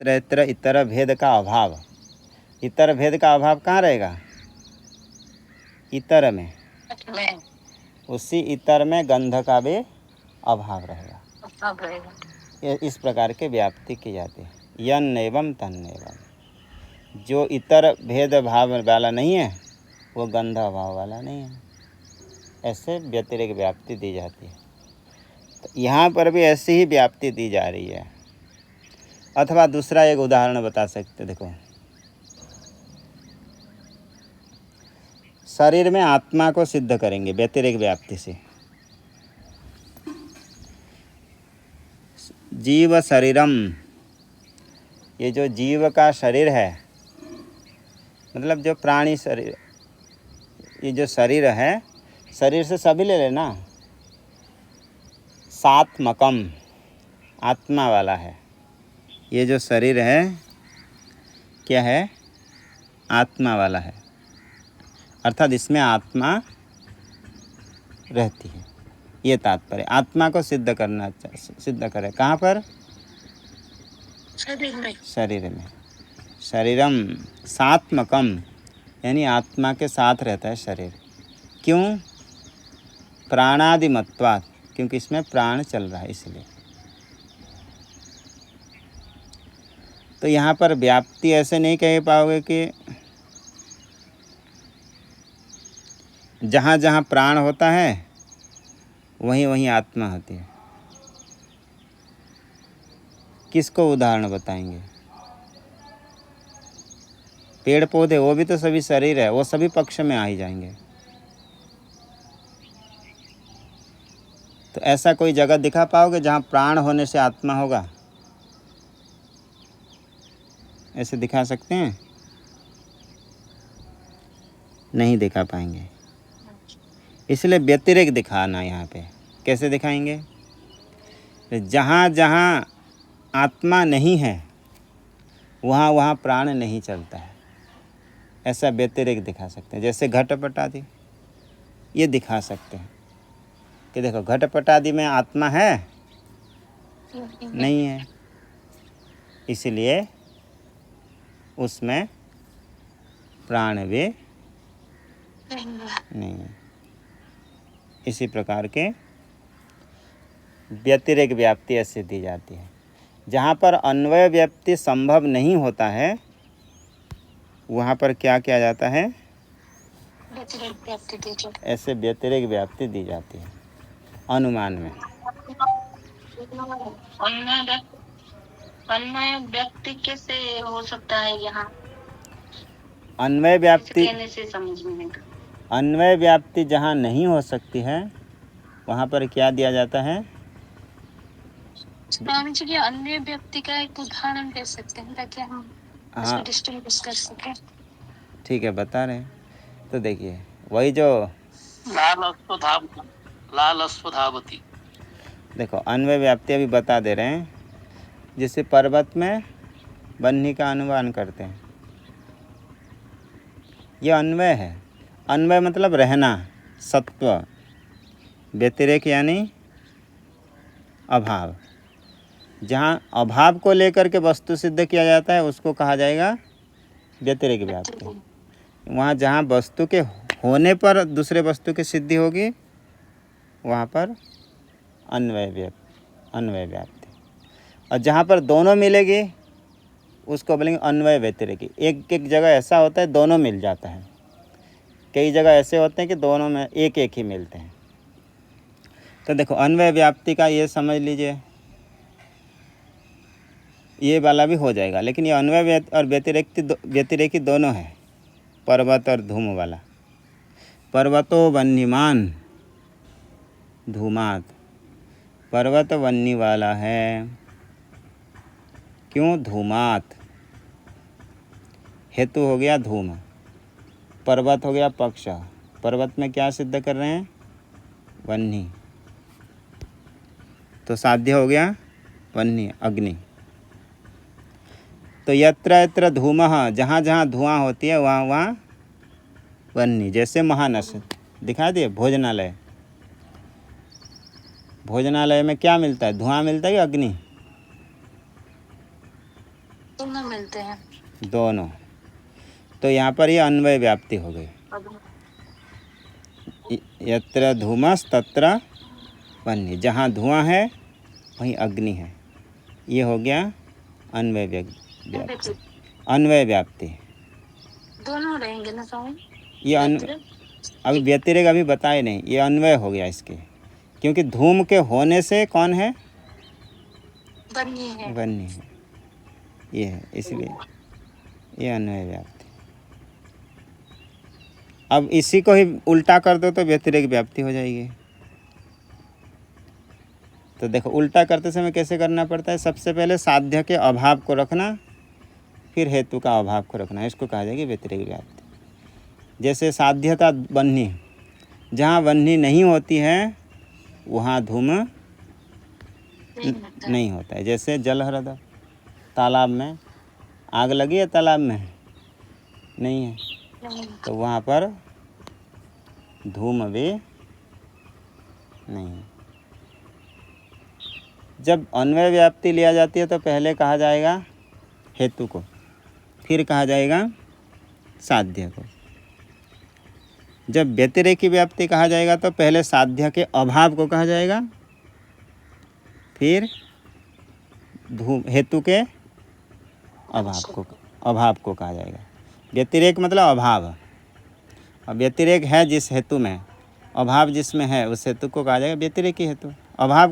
इतर इतर भेद का अभाव, इतर भेद का अभाव कहाँ रहेगा? इतर में, उसी इतर में गंध का भी अभाव रहेगा। इस प्रकार के व्याप्ति की जाती है। यन एवं तन एवं, जो इतर भेद भाव वाला नहीं है वो गंध अभाव वाला नहीं है, ऐसे व्यतिरेक व्याप्ति दी जाती है। तो यहाँ पर भी ऐसी ही व्याप्ति दी जा रही है। अथवा दूसरा एक उदाहरण बता सकते, देखो शरीर में आत्मा को सिद्ध करेंगे व्यतिरेक व्याप्ति से। जीव शरीरम, ये जो जीव का शरीर है, मतलब जो प्राणी शरीर, ये जो शरीर है, शरीर से सभी ले लेना, सात्मकम, आत्मा वाला है। ये जो शरीर है क्या है? आत्मा वाला है, अर्थात इसमें आत्मा रहती है, ये तात्पर्य। आत्मा को सिद्ध करना, सिद्ध करे कहाँ पर? शरीर में। शरीरम सात्मकम, यानी आत्मा के साथ रहता है शरीर। क्यों? प्राणादिमत्वात्, क्योंकि इसमें प्राण चल रहा है इसलिए। तो यहाँ पर व्याप्ति ऐसे नहीं कह पाओगे कि जहाँ जहाँ प्राण होता है वहीं वहीं आत्मा होती है। किसको उदाहरण बताएंगे? पेड़ पौधे, वो भी तो सभी शरीर है, वो सभी पक्ष में आ ही जाएंगे। तो ऐसा कोई जगह दिखा पाओगे जहाँ प्राण होने से आत्मा होगा? ऐसे दिखा सकते हैं? नहीं दिखा पाएंगे। इसलिए व्यतिरेक दिखाना यहाँ पे। कैसे दिखाएंगे? जहाँ जहाँ आत्मा नहीं है वहाँ वहाँ प्राण नहीं चलता है, ऐसा व्यतिरेक दिखा सकते हैं। जैसे घटपट आदि, ये दिखा सकते हैं कि देखो घटपट आदि में आत्मा है? नहीं है, इसलिए उसमें प्राण भी नहीं है। इसी प्रकार के व्यतिरेक व्याप्ति ऐसे दी जाती है। जहाँ पर अन्वय व्याप्ति संभव नहीं होता है वहाँ पर क्या किया जाता है? ऐसे व्यतिरेक व्याप्ति दी जाती है अनुमान में। अन्वय व्याप्ति कैसे हो सकता है यहाँ? अन्वय व्याप्ति, कहने से समझ में नहीं। अन्वय व्याप्ति जहाँ नहीं हो सकती है वहाँ पर क्या दिया जाता है? स्वामी जी, अन्य व्यक्ति का एक उदाहरण दे सकते हैं ताकि हम इसको डिस्टिंग्विश कर सकें? ठीक है, बता रहे हैं। तो देखिए वही जो लाल अस्वधावती, देखो अन्वय व्याप्ति अभी बता दे रहे हैं। जिससे पर्वत में बन्ही का अनुमान करते हैं, यह अन्वय है। अन्वय मतलब रहना, सत्व। व्यतिरेक यानी अभाव। जहाँ अभाव को लेकर के वस्तु सिद्ध किया जाता है उसको कहा जाएगा व्यतिरेक व्याप्ति। वहाँ जहाँ वस्तु के होने पर दूसरे वस्तु की सिद्धि होगी वहाँ पर अन्वय व्याप्ति। और जहाँ पर दोनों मिलेगी उसको बोलेंगे अन्वय व्यतिरेकी। एक एक जगह ऐसा होता है दोनों मिल जाता है, कई जगह ऐसे होते हैं कि दोनों में एक एक ही मिलते हैं। तो देखो अन्वय व्याप्ति का ये समझ लीजिए, ये वाला भी हो जाएगा। लेकिन ये अन्वय और व्यतिरेकी दोनों है, पर्वत और धूम वाला। पर्वतो वन्यमान धूमात, पर्वत वन्नी वाला है। क्यों? धूमात, हेतु हो गया धूम, पर्वत हो गया पक्ष। पर्वत में क्या सिद्ध कर रहे हैं? वन्नी, तो साध्य हो गया वन्नी, अग्नि। तो यत्र यत्र धूमः, जहाँ जहाँ धुआं होती है वहाँ वहाँ वन्नी। जैसे महानस दिखा दिए, भोजनालय, भोजनालय में क्या मिलता है? धुआं मिलता है कि अग्नि? दोनों मिलते हैं। दोनों। तो यहाँ पर ये अन्वय व्याप्ति हो गई। यत्र धूमस तत्र वह्नि, जहाँ धुआं है वहीं अग्नि है। ये हो गया अन्वय व्याप्ति। अन्वय व्याप्ति दोनों रहेंगे ना स्वामी? ये अभी व्यतिरेक अभी बताए नहीं, ये अन्वय हो गया इसके, क्योंकि धूम के होने से कौन है? वन्य है। वन्य है, ये है, इसलिए ये अन्वय व्याप्ति। अब इसी को ही उल्टा कर दो तो व्यतिरेक व्याप्ति हो जाएगी। तो देखो उल्टा करते समय कैसे करना पड़ता है? सबसे पहले साध्य के अभाव को रखना, फिर हेतु का अभाव को रखना, इसको कहा जाएगी व्यतिरेक व्याप्ति। जैसे साध्यता वह्नि, जहाँ वह्नि नहीं होती है वहाँ धूम नहीं होता है। जैसे जल हृदय, तालाब में आग लगी है, तालाब में नहीं है, तो वहाँ पर धूम भी नहीं है। जब अन्वय व्याप्ति लिया जाती है तो पहले कहा जाएगा हेतु को, फिर कहा जाएगा साध्य को। जब व्यतिरेक की व्याप्ति कहा जाएगा तो पहले साध्य के अभाव को कहा जाएगा, फिर हेतु के अभाव को कहा जाएगा। व्यतिरेक मतलब अभाव, और व्यतिरेक है जिस हेतु में, अभाव जिसमें है उस हेतु को कहा जाएगा व्यतिरेकी हेतु। अभाव